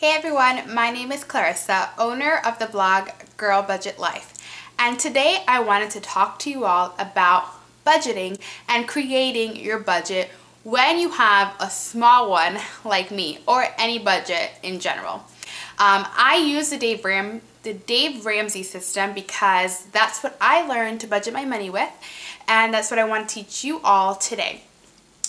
Hey everyone, my name is Clarissa, owner of the blog Girlbudgetlife, and today I wanted to talk to you all about budgeting and creating your budget when you have a small one like me, or any budget in general. I use the Dave Ramsey system because that's what I learned to budget my money with, and that's what I want to teach you all today.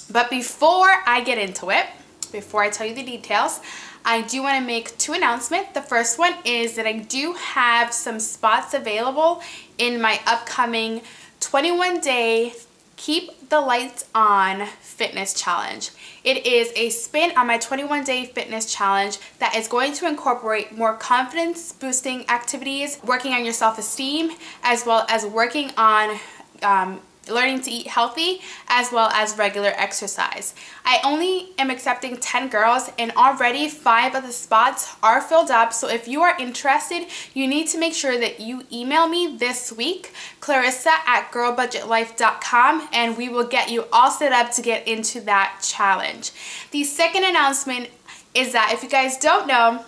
But before I get into it, before I tell you the details, I do want to make two announcements. The first one is that I do have some spots available in my upcoming 21-day Keep the Lights On fitness challenge. It is a spin on my 21-day fitness challenge that is going to incorporate more confidence boosting activities, working on your self-esteem, as well as working on learning to eat healthy, as well as regular exercise. I only am accepting 10 girls, and already 5 of the spots are filled up. So if you are interested, you need to make sure that you email me this week, clarissa@girlbudgetlife.com, and we will get you all set up to get into that challenge. The second announcement is that if you guys don't know,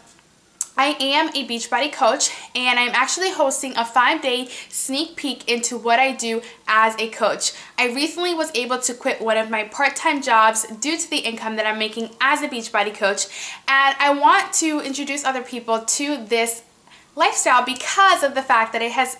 I am a Beachbody coach, and I'm actually hosting a 5-day sneak peek into what I do as a coach. I recently was able to quit one of my part-time jobs due to the income that I'm making as a Beachbody coach, and I want to introduce other people to this lifestyle because of the fact that it has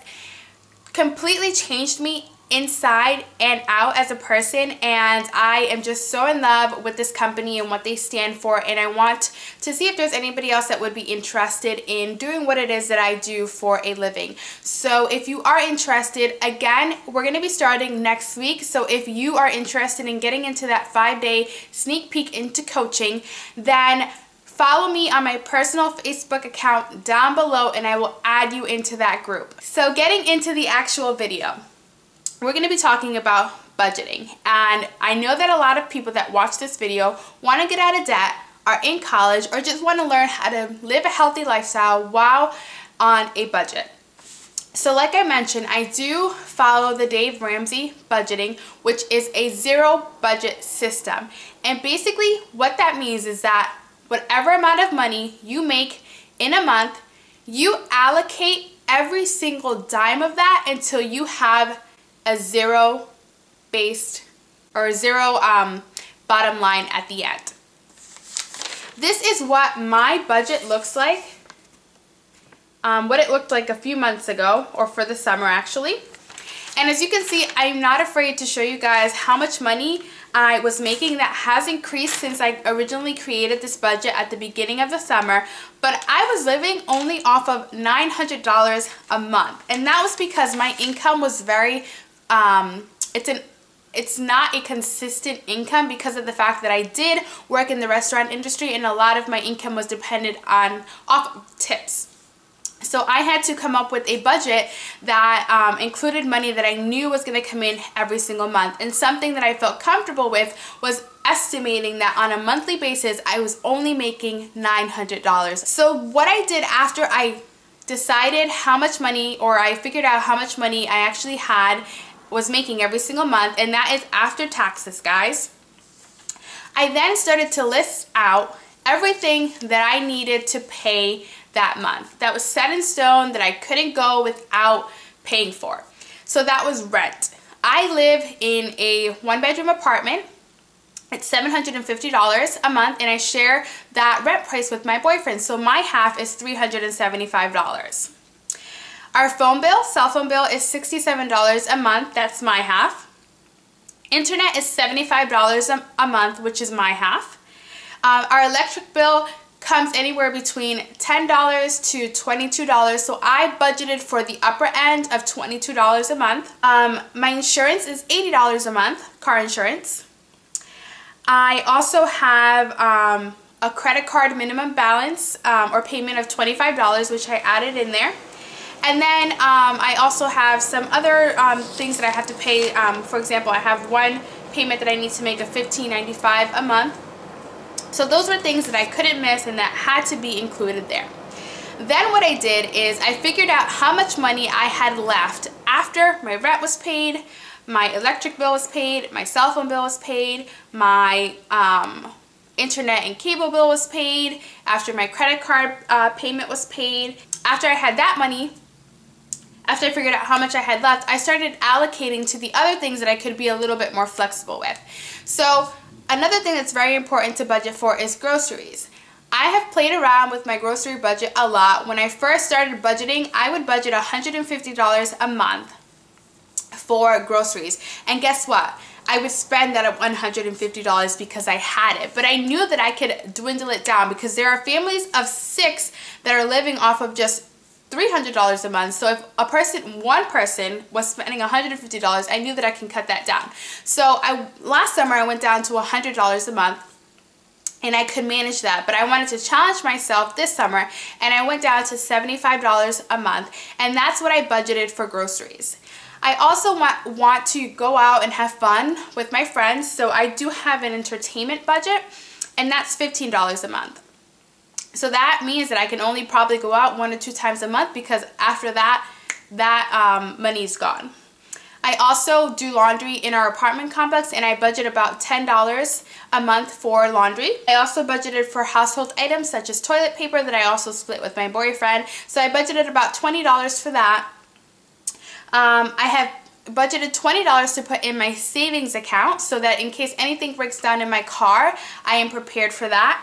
completely changed me inside and out as a person, and I am just so in love with this company and what they stand for, and I want to see if there's anybody else that would be interested in doing what it is that I do for a living. So if you are interested, again, we're going to be starting next week. So if you are interested in getting into that 5-day sneak peek into coaching, then follow me on my personal Facebook account down below and I will add you into that group. So getting into the actual video, we're going to be talking about budgeting, and I know that a lot of people that watch this video want to get out of debt, are in college, or just want to learn how to live a healthy lifestyle while on a budget. So like I mentioned, I do follow the Dave Ramsey budgeting, which is a zero budget system, and basically what that means is that whatever amount of money you make in a month, you allocate every single dime of that until you have a zero bottom line at the end. This is what my budget looks like, what it looked like a few months ago, or for the summer actually. And as you can see, I'm not afraid to show you guys how much money I was making. That has increased since I originally created this budget at the beginning of the summer, but I was living only off of $900 a month, and that was because my income was very it's not a consistent income because of the fact that I did work in the restaurant industry, and a lot of my income was dependent off of tips. So I had to come up with a budget that included money that I knew was going to come in every single month, and something that I felt comfortable with was estimating that on a monthly basis I was only making $900. So what I did after I decided how much money, or I figured out how much money I actually was making every single month, and that is after taxes, guys, I then started to list out everything that I needed to pay that month that was set in stone, that I couldn't go without paying for. So that was rent. I live in a 1-bedroom apartment. It's $750 a month, and I share that rent price with my boyfriend, so my half is $375. Our phone bill, cell phone bill, is $67 a month. That's my half. Internet is $75 a month, which is my half. Our electric bill comes anywhere between $10 to $22, so I budgeted for the upper end of $22 a month. My insurance is $80 a month, car insurance. I also have a credit card minimum balance or payment of $25, which I added in there. And then I also have some other things that I have to pay. For example, I have one payment that I need to make of $15.95 a month. So those were things that I couldn't miss and that had to be included there. Then what I did is I figured out how much money I had left after my rent was paid, my electric bill was paid, my cell phone bill was paid, my internet and cable bill was paid, after my credit card payment was paid. After I had that money, after I figured out how much I had left, I started allocating to the other things that I could be a little bit more flexible with. So another thing that's very important to budget for is groceries. I have played around with my grocery budget a lot. When I first started budgeting, I would budget $150 a month for groceries. And guess what? I would spend that at $150 because I had it. But I knew that I could dwindle it down because there are families of 6 that are living off of just $300 a month. So if one person was spending $150, I knew that I can cut that down. So last summer I went down to $100 a month and I could manage that. But I wanted to challenge myself this summer and I went down to $75 a month, and that's what I budgeted for groceries. I also want to go out and have fun with my friends, so I do have an entertainment budget, and that's $15 a month. So that means that I can only probably go out 1 or 2 times a month because after that, money's gone. I also do laundry in our apartment complex, and I budget about $10 a month for laundry. I also budgeted for household items such as toilet paper that I also split with my boyfriend. So I budgeted about $20 for that. I have budgeted $20 to put in my savings account so that in case anything breaks down in my car, I am prepared for that.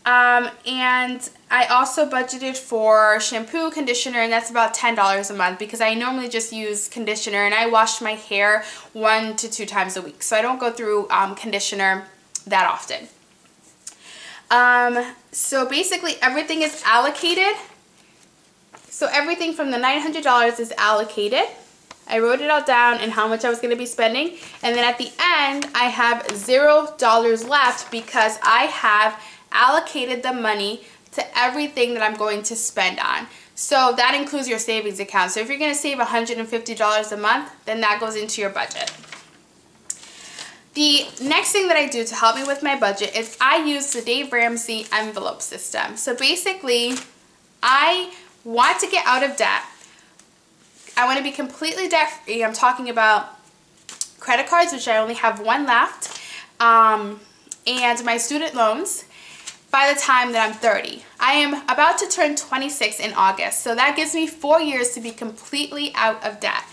And I also budgeted for shampoo, conditioner, and that's about $10 a month because I normally just use conditioner, and I wash my hair 1 to 2 times a week. So I don't go through conditioner that often. So basically everything is allocated. So everything from the $900 is allocated. I wrote it all down and how much I was going to be spending. And then at the end, I have $0 left because I have allocated the money to everything that I'm going to spend on. So that includes your savings account. So if you're going to save $150 a month, then that goes into your budget. The next thing that I do to help me with my budget is I use the Dave Ramsey envelope system. So basically, I want to get out of debt. I want to be completely debt-free. I'm talking about credit cards, which I only have 1 left, and my student loans by the time that I'm 30. I am about to turn 26 in August, so that gives me 4 years to be completely out of debt.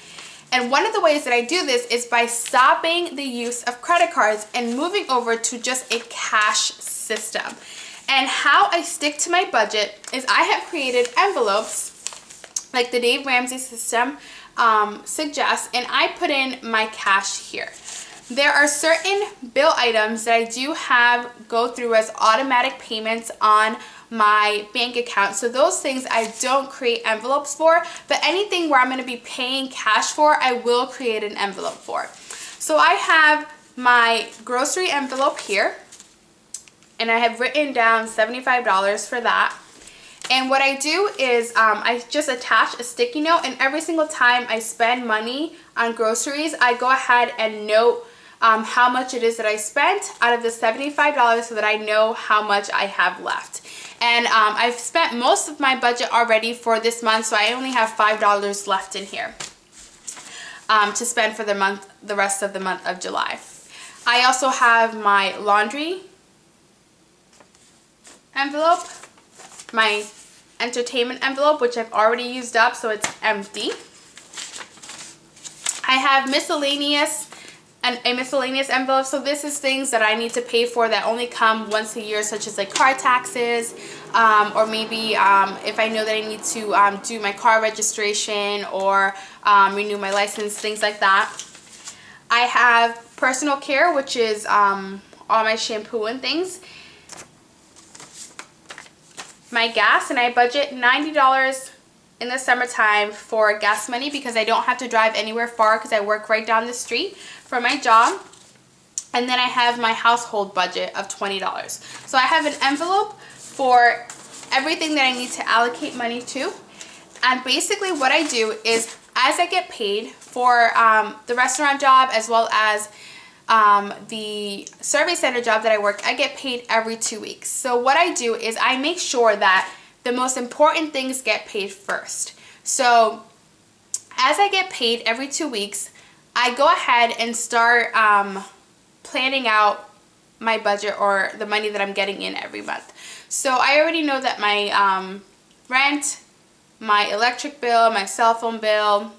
And one of the ways that I do this is by stopping the use of credit cards and moving over to just a cash system. And how I stick to my budget is I have created envelopes like the Dave Ramsey system suggests, and I put in my cash here. There are certain bill items that I do have go through as automatic payments on my bank account. So those things I don't create envelopes for, but anything where I'm going to be paying cash for, I will create an envelope for. So I have my grocery envelope here, and I have written down $75 for that. And what I do is I just attach a sticky note, and every single time I spend money on groceries, I go ahead and note how much it is that I spent out of the $75 so that I know how much I have left. And I've spent most of my budget already for this month, so I only have $5 left in here to spend for the rest of the month of July. I also have my laundry envelope, my entertainment envelope, which I've already used up, so it's empty. I have a miscellaneous envelope, so this is things that I need to pay for that only come once a year, such as like car taxes, or maybe if I know that I need to do my car registration or renew my license, things like that. I have personal care, which is all my shampoo and things. My gas, and I budget $90 in the summertime for gas money because I don't have to drive anywhere far because I work right down the street for my job. And then I have my household budget of $20. So I have an envelope for everything that I need to allocate money to. And basically what I do is as I get paid for the restaurant job as well as the survey center job that I work, I get paid every 2 weeks. So what I do is I make sure that the most important things get paid first. So as I get paid every 2 weeks, I go ahead and start planning out my budget or the money that I'm getting in every month. So I already know that my rent, my electric bill, my cell phone bill,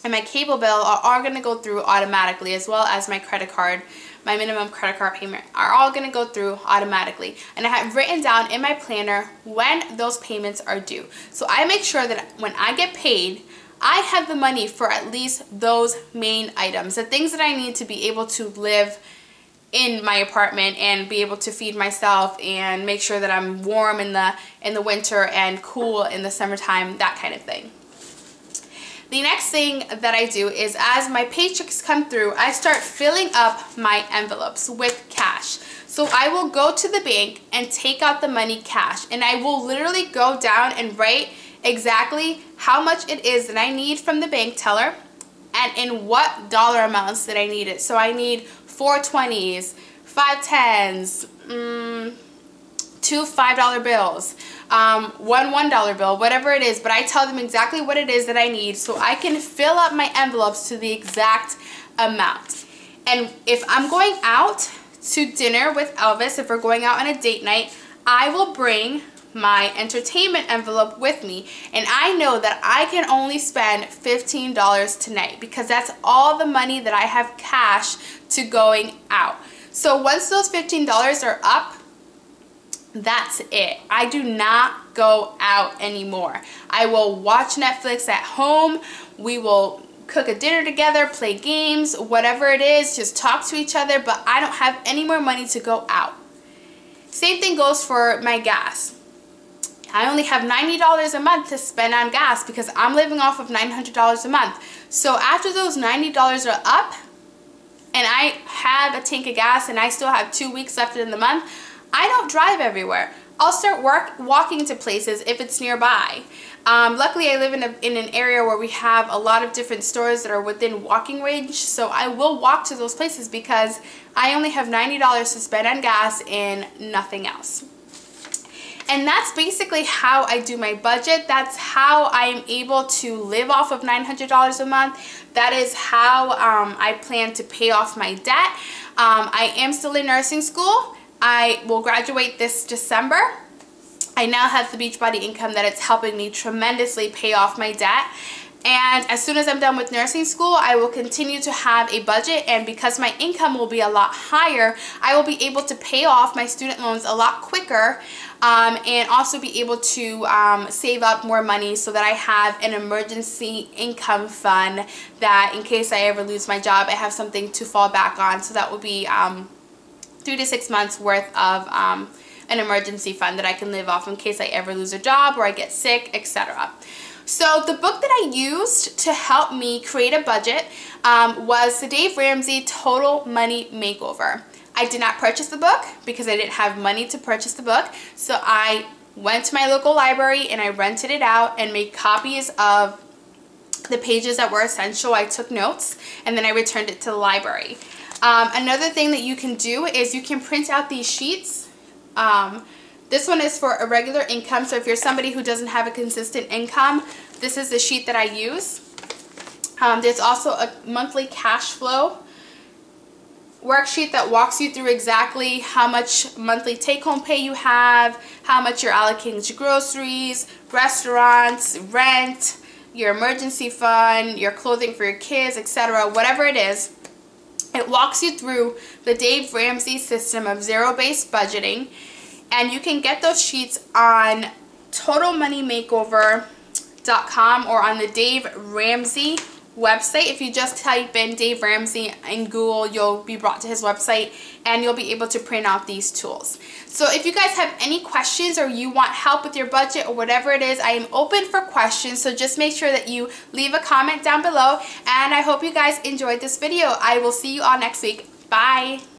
and my cable bill are all going to go through automatically, as well as my credit card, my minimum credit card payment are all going to go through automatically. And I have written down in my planner when those payments are due. So I make sure that when I get paid, I have the money for at least those main items, the things that I need to be able to live in my apartment and be able to feed myself and make sure that I'm warm in the winter and cool in the summertime, that kind of thing. The next thing that I do is, as my paychecks come through, I start filling up my envelopes with cash. So I will go to the bank and take out the money cash, and I will literally go down and write exactly how much it is that I need from the bank teller and in what dollar amounts that I need it. So I need 4 20s, 5 10s, 2 $5 bills, one $1 bill, whatever it is, but I tell them exactly what it is that I need so I can fill up my envelopes to the exact amount. And if I'm going out to dinner with Elvis, if we're going out on a date night, I will bring my entertainment envelope with me, and I know that I can only spend $15 tonight because that's all the money that I have cash to going out. So once those $15 are up, that's it. I do not go out anymore. I will watch Netflix at home. We will cook a dinner together, play games, whatever it is, just talk to each other, but I don't have any more money to go out. Same thing goes for my gas. I only have $90 a month to spend on gas because I'm living off of $900 a month. So after those $90 are up and I have a tank of gas and I still have 2 weeks left in the month, I don't drive everywhere. I'll start walking to places if it's nearby. Luckily, I live in an area where we have a lot of different stores that are within walking range, so I will walk to those places because I only have $90 to spend on gas and nothing else. And that's basically how I do my budget. That's how I am able to live off of $900 a month. That is how I plan to pay off my debt. I am still in nursing school. I will graduate this December. I now have the Beachbody income that it's helping me tremendously pay off my debt. And as soon as I'm done with nursing school, I will continue to have a budget, and because my income will be a lot higher, I will be able to pay off my student loans a lot quicker, and also be able to save up more money so that I have an emergency income fund that in case I ever lose my job, I have something to fall back on. So that will be 3 to 6 months worth of an emergency fund that I can live off in case I ever lose a job or I get sick, etc. So the book that I used to help me create a budget was the Dave Ramsey Total Money Makeover. I did not purchase the book because I didn't have money to purchase the book. So I went to my local library and I rented it out and made copies of the pages that were essential. I took notes and then I returned it to the library. Another thing that you can do is you can print out these sheets. This one is for a regular income, so if you're somebody who doesn't have a consistent income, this is the sheet that I use. There's also a monthly cash flow worksheet that walks you through exactly how much monthly take-home pay you have, how much you're allocating to groceries, restaurants, rent, your emergency fund, your clothing for your kids, etc., whatever it is. It walks you through the Dave Ramsey system of zero-based budgeting. And you can get those sheets on totalmoneymakeover.com or on the Dave Ramsey website. If you just type in Dave Ramsey in Google, you'll be brought to his website and you'll be able to print out these tools. So if you guys have any questions or you want help with your budget or whatever it is, I am open for questions. So just make sure that you leave a comment down below. And I hope you guys enjoyed this video. I will see you all next week. Bye.